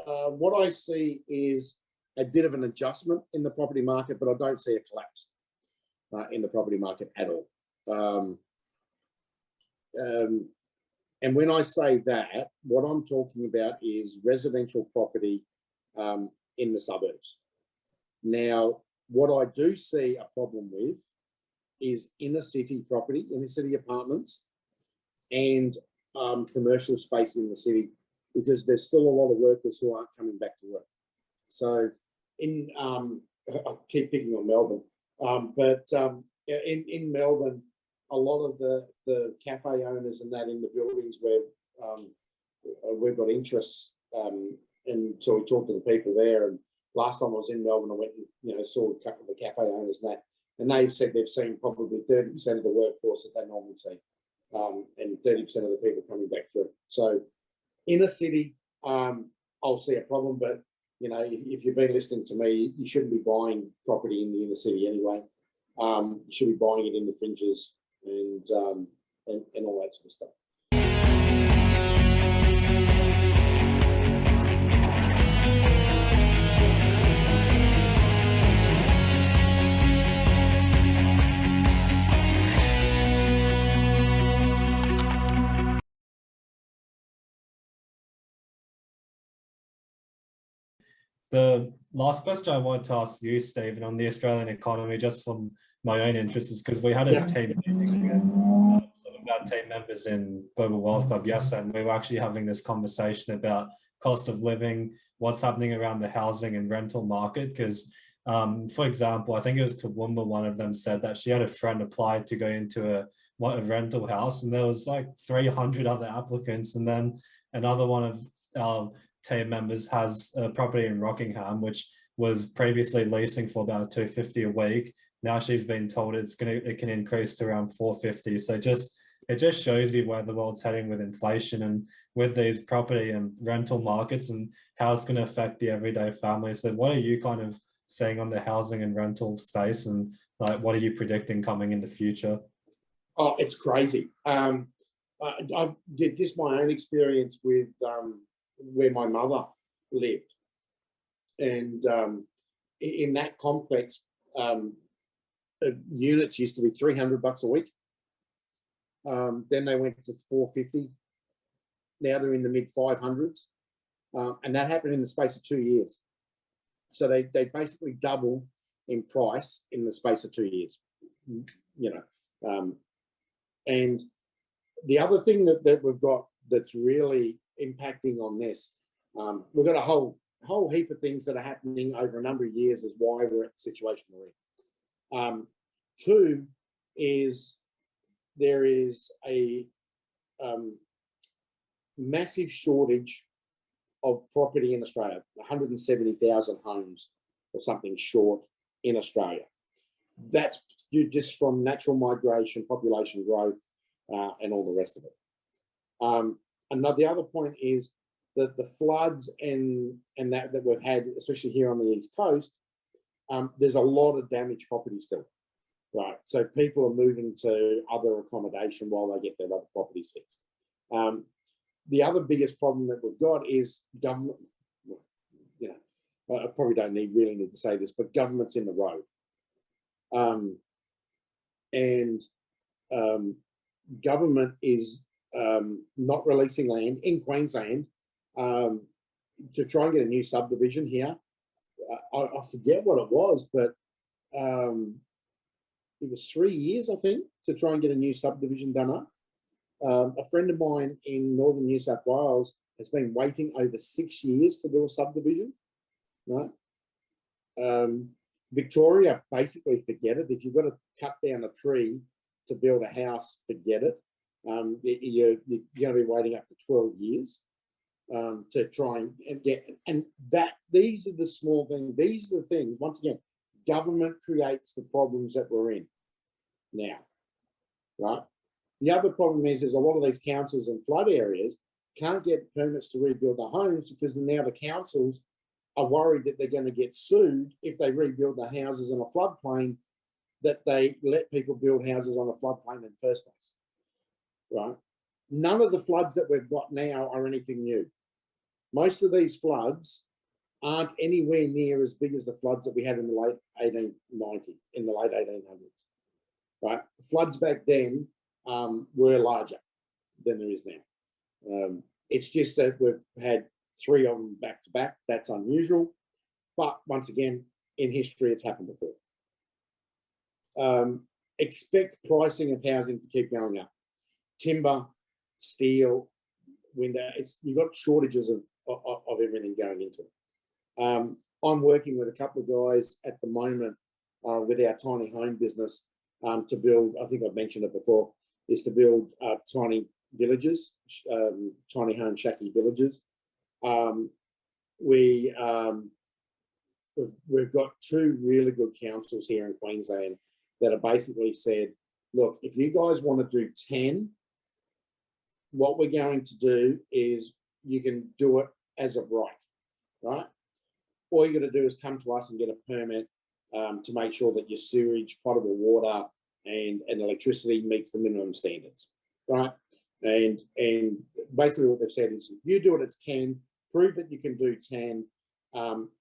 what I see is a bit of an adjustment in the property market, but I don't see a collapse in the property market at all. And when I say that, what I'm talking about is residential property in the suburbs. Now, what I do see a problem with is inner city property, inner city apartments, and commercial space in the city, because there's still a lot of workers who aren't coming back to work. So I keep picking on Melbourne, but in Melbourne, a lot of the cafe owners and that in the buildings where we've got interests, and so we talked to the people there. And last time I was in Melbourne, I went and saw a couple of the cafe owners and they've said they've seen probably 30% of the workforce that they normally see, and 30% of the people coming back through. So inner city, I'll see a problem, but if you've been listening to me, you shouldn't be buying property in the inner city anyway. You should be buying it in the fringes and all that sort of stuff. The last question I wanted to ask you, Stephen, on the Australian economy, just from my own interest, is because we had a team meeting with some of our team members in Global Wealth Club yesterday, and we were actually having this conversation about cost of living, what's happening around the housing and rental market. Because, for example, I think it was Toowoomba, one of them said that she had a friend apply to go into a rental house, and there was like 300 other applicants, and then another one of our team members has a property in Rockingham, which was previously leasing for about $250 a week. Now she's been told it can increase to around $450. So it just shows you where the world's heading with inflation and with these property and rental markets and how it's going to affect the everyday family. So what are you kind of seeing on the housing and rental space, and like what are you predicting coming in the future? Oh, it's crazy. I've just my own experience with where my mother lived, and in that complex, units used to be $300 a week. Then they went to $450. Now they're in the mid 500s, and that happened in the space of 2 years. So they basically doubled in price in the space of 2 years. And the other thing that we've got that's really impacting on this, we've got a whole heap of things that are happening over a number of years is why we're at the situation we're in. Two is there is a massive shortage of property in Australia, 170,000 homes or something short in Australia. That's just from natural migration, population growth, and all the rest of it. And the other point is that the floods and that we've had, especially here on the East Coast, there's a lot of damaged property still, right? So people are moving to other accommodation while they get their other properties fixed. The other biggest problem that we've got is government. I probably don't really need to say this, but government's in the road, and government is not releasing land in Queensland to try and get a new subdivision here. I forget what it was, but it was 3 years, I think, to try and get a new subdivision done up. A friend of mine in northern New South Wales has been waiting over 6 years to do a subdivision, right? Victoria, basically forget it. If you've got to cut down a tree to build a house, forget it. You're going to be waiting up to 12 years to try and get, and these are the small things. These are the things, once again, government creates the problems that we're in now, right? The other problem is a lot of these councils in flood areas can't get permits to rebuild their homes because now the councils are worried that they're going to get sued if they rebuild the houses on a floodplain, that they let people build houses on a floodplain in the first place, right? None of the floods that we've got now are anything new. Most of these floods aren't anywhere near as big as the floods that we had in the late 1890s, in the late 1800s. Right? Floods back then were larger than there is now. It's just that we've had 3 of them back to back. That's unusual. But once again, in history, it's happened before. Expect pricing of housing to keep going up. Timber, steel, window, you've got shortages of everything going into it. I'm working with a couple of guys at the moment with our tiny home business to build, I think I've mentioned it before, is to build tiny villages, tiny home shacky villages. We've got 2 really good councils here in Queensland that have basically said, look, if you guys want to do 10, what we're going to do is you can do it as of right? All you got to do is come to us and get a permit to make sure that your sewage, potable water, and electricity meets the minimum standards, right? And basically what they've said is, if you do it as 10, prove that you can do 10,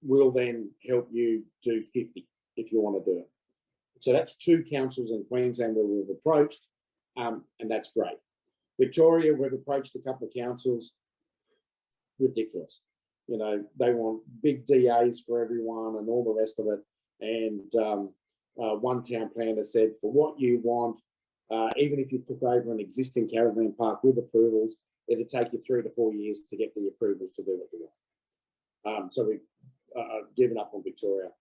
we'll then help you do 50 if you want to do it. So that's 2 councils in Queensland where we've approached, and that's great. Victoria, we've approached a couple of councils, ridiculous. You know, they want big DAs for everyone and all the rest of it. And one town planner said, for what you want, even if you took over an existing caravan park with approvals, it'd take you 3 to 4 years to get the approvals to do what you want. So we've given up on Victoria.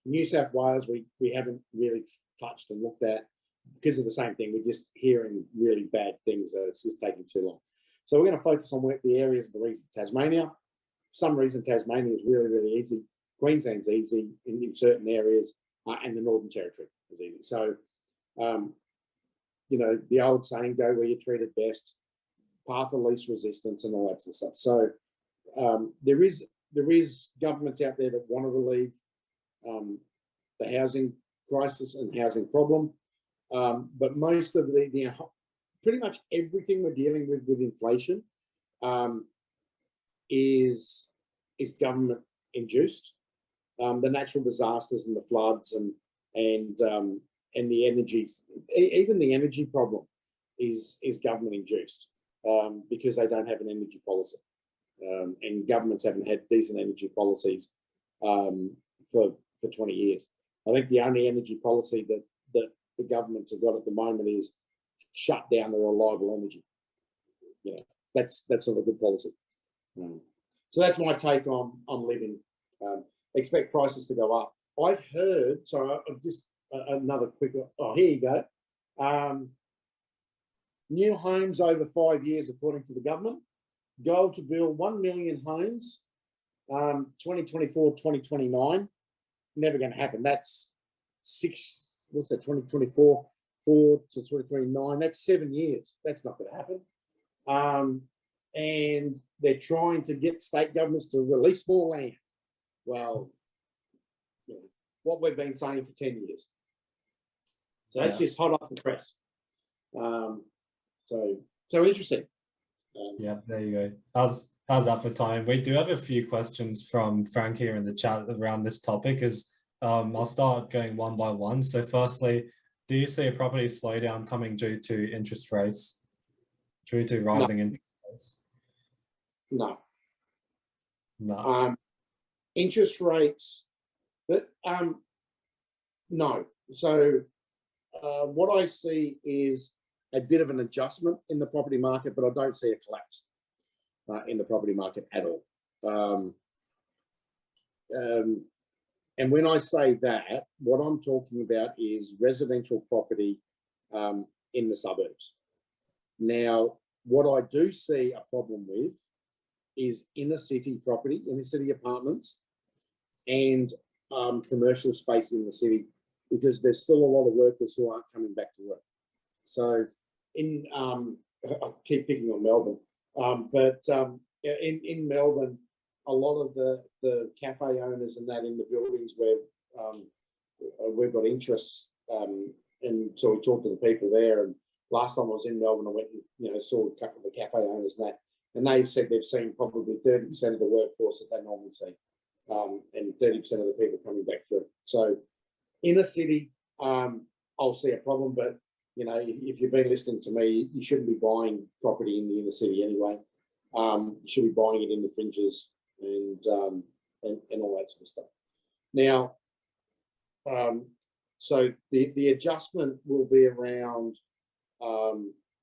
New South Wales, we haven't really touched and looked at because of the same thing. We're just hearing really bad things that it's just taking too long. So we're going to focus on the areas of the reason. Tasmania, for some reason, Tasmania is really, really easy. Queensland's easy in certain areas, and the Northern Territory is easy. So, you know, the old saying, go where you're treated best, path of least resistance and all that sort of stuff. So there is governments out there that want to relieve the housing crisis and housing problem. But most of pretty much everything we're dealing with inflation is government induced. The natural disasters and the floods and the energy, even the energy problem is government induced because they don't have an energy policy. And governments haven't had decent energy policies for 20 years. I think the only energy policy that the governments have got at the moment is shut down the reliable energy. You know, that's not a good policy. So that's my take on living. Expect prices to go up. I've heard, so just another quick, here you go. New homes over 5 years, according to the government. Goal to build 1 million homes, 2024, 2029. Never going to happen. That's 2024, 4 to 2029. That's 7 years. That's not going to happen. And they're trying to get state governments to release more land. Well, you know, what we've been saying for 10 years. So that's just hot off the press. So interesting. Yeah, there you go. How's that for time? We do have a few questions from Frank here in the chat around this topic. I'll start going one by one. So firstly, do you see a property slowdown coming due to interest rates, due to rising interest rates? No. Interest rates, but no. So what I see is a bit of an adjustment in the property market, but I don't see a collapse in the property market at all. And when I say that, what I'm talking about is residential property in the suburbs. Now, what I do see a problem with is inner city property, inner city apartments, and commercial space in the city, because there's still a lot of workers who aren't coming back to work. So I keep picking on Melbourne, but in Melbourne, a lot of the cafe owners and that in the buildings where we've got interests, and so we talked to the people there. And last time I was in Melbourne, I went and saw a couple of the cafe owners and that, and they've said they've seen probably 30% of the workforce that they normally see, and 30% of the people coming back through. So in a city, I'll see a problem, but you know, if you've been listening to me, you shouldn't be buying property in the inner city anyway. You should be buying it in the fringes and all that sort of stuff. Now, so the adjustment will be around.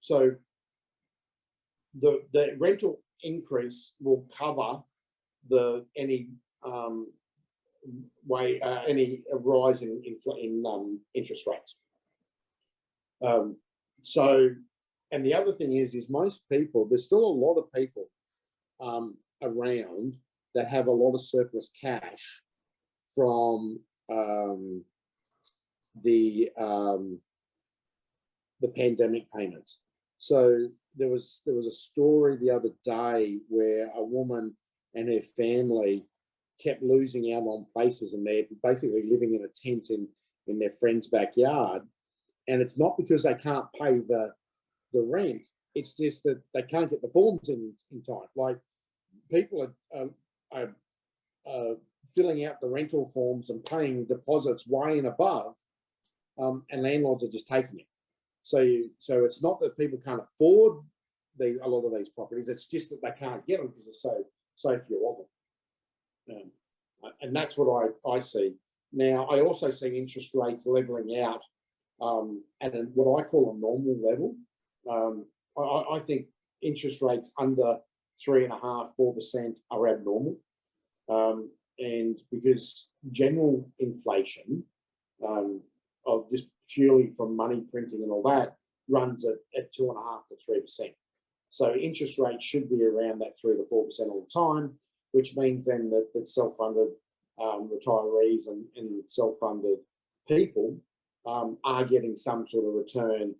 So the rental increase will cover any rise in interest rates. So, and the other thing is most people, there's still a lot of people around that have a lot of surplus cash from the pandemic payments. So there was a story the other day where a woman and her family kept losing out on places, and they're basically living in a tent in their friend's backyard. And it's not because they can't pay the rent, it's just that they can't get the forms in time. Like, people are filling out the rental forms and paying deposits way and above, and landlords are just taking it. So it's not that people can't afford a lot of these properties, it's just that they can't get them because there's so few of them. And that's what I see. Now, I also see interest rates leveling out at what I call a normal level. I think interest rates under 3.5%, 4% are abnormal. And because general inflation, of just purely from money printing and all that, runs at 2.5% to 3%. So interest rates should be around that 3 to 4% all the time, which means then that self-funded retirees and self-funded people are getting some sort of return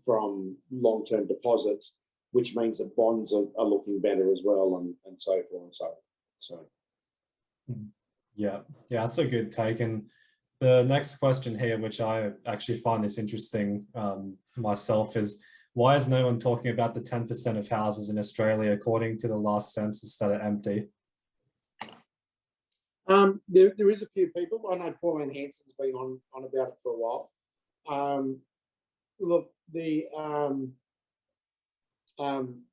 from long-term deposits, which means that bonds are looking better as well, and so forth and so on. So, yeah, that's a good take. And the next question here, which I actually find this interesting myself, is why is no one talking about the 10% of houses in Australia, according to the last census, that are empty? There is a few people. I know Pauline Hanson's been on about it for a while. Look,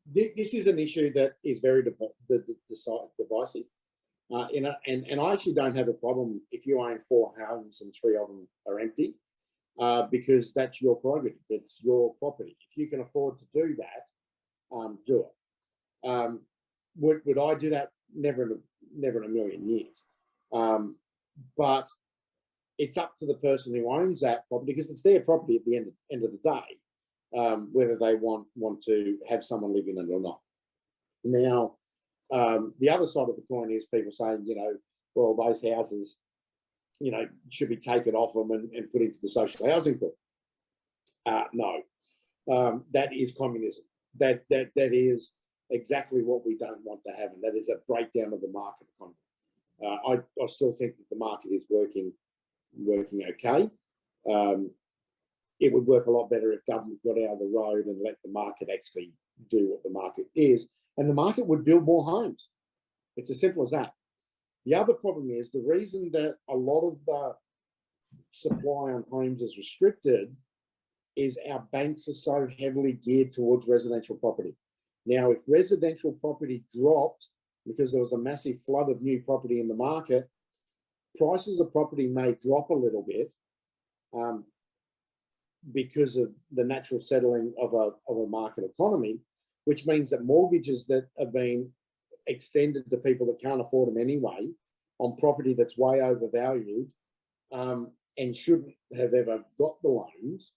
this is an issue that is very divisive. And I actually don't have a problem if you own 4 homes and 3 of them are empty, because that's your prerogative. It's your property. If you can afford to do that, do it. Would I do that? Never in a million years. But it's up to the person who owns that property, because it's their property at the end of the day, whether they want to have someone living in it or not. Now, the other side of the coin is people saying, well, those houses, should be taken off them and put into the social housing pool. No, that is communism. That is exactly what we don't want to have, and that is a breakdown of the market economy. I still think that the market is working okay. It would work a lot better if government got out of the road and let the market actually do what the market is, and the market would build more homes. It's as simple as that. The other problem is the reason that a lot of the supply on homes is restricted is our banks are so heavily geared towards residential property. Now, if residential property dropped because there was a massive flood of new property in the market, prices of property may drop a little bit because of the natural settling of a market economy, which means that mortgages that have been extended to people that can't afford them anyway on property that's way overvalued and shouldn't have ever got the loans,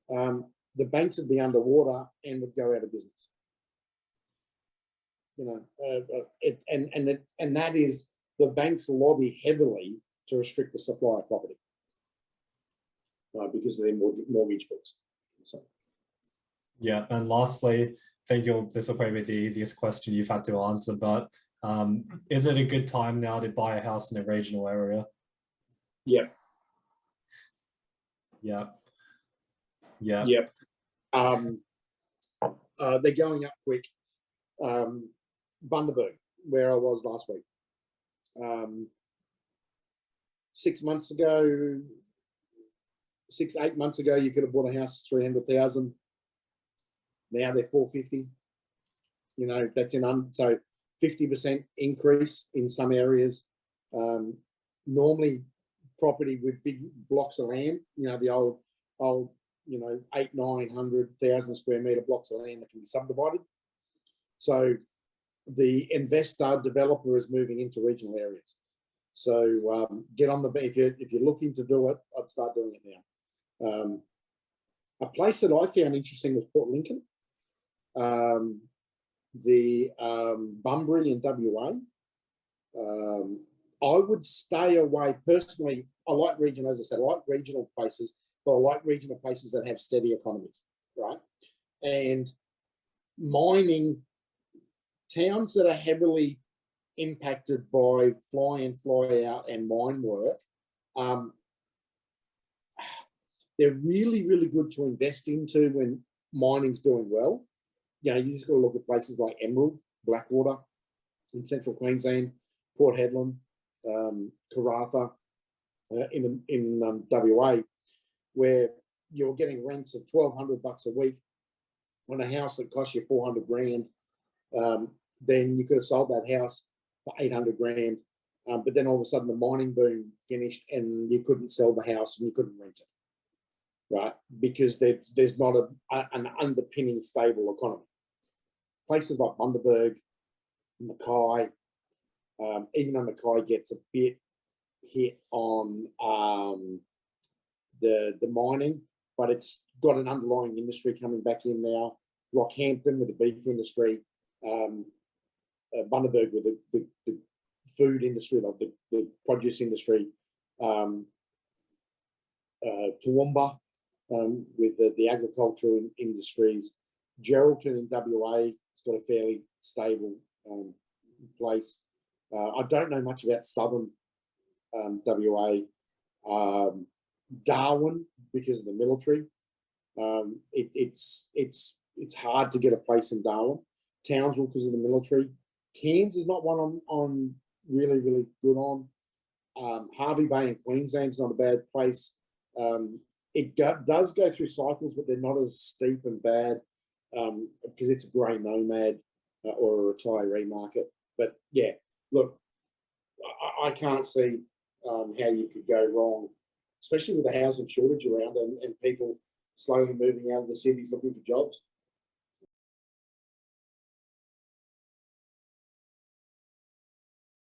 the banks would be underwater and would go out of business. And that is, the banks lobby heavily to restrict the supply of property because of their mortgage books. So. Yeah, and lastly, I think this will probably be the easiest question you've had to answer, but is it a good time now to buy a house in a regional area? Yeah. Yeah. They're going up quick. Bundaberg, where I was last week. 6 months ago, 8 months ago, you could have bought a house 300,000. Now they're 450. You know, that's so 50% increase in some areas. Normally, property with big blocks of land, you know, the old, you know, 800,000-900,000 square meter blocks of land that can be subdivided. So the investor developer is moving into regional areas. So get on the, if you're looking to do it, I'd start doing it now. A place that I found interesting was Port Lincoln, the Bunbury in WA. I would stay away personally. I like regional, as I said, I like regional places, but I like regional places that have steady economies, right? And mining, towns that are heavily impacted by fly in, fly out and mine work, they're really, really good to invest into when mining's doing well. You know, you just got to look at places like Emerald, Blackwater in central Queensland, Port Hedland, Karratha in WA, where you're getting rents of $1,200 a week on a house that costs you 400 grand. Then you could have sold that house for 800 grand. But then all of a sudden the mining boom finished and you couldn't sell the house and you couldn't rent it, right? Because there's not an underpinning stable economy. Places like Bundaberg, Mackay, even though Mackay gets a bit hit on the mining, but it's got an underlying industry coming back in now. Rockhampton with the beef industry, Bundaberg with the food industry, like the produce industry, Toowoomba with the agricultural industries, Geraldton in WA has got a fairly stable place. I don't know much about southern WA. Darwin, because of the military, it's hard to get a place in Darwin. Townsville, because of the military. Cairns is not one I'm really, really good on. Hervey Bay in Queensland is not a bad place. It does go through cycles, but they're not as steep and bad because it's a grey nomad or a retiree market. But yeah, look, I can't see how you could go wrong, especially with the housing shortage around and people slowly moving out of the cities looking for jobs.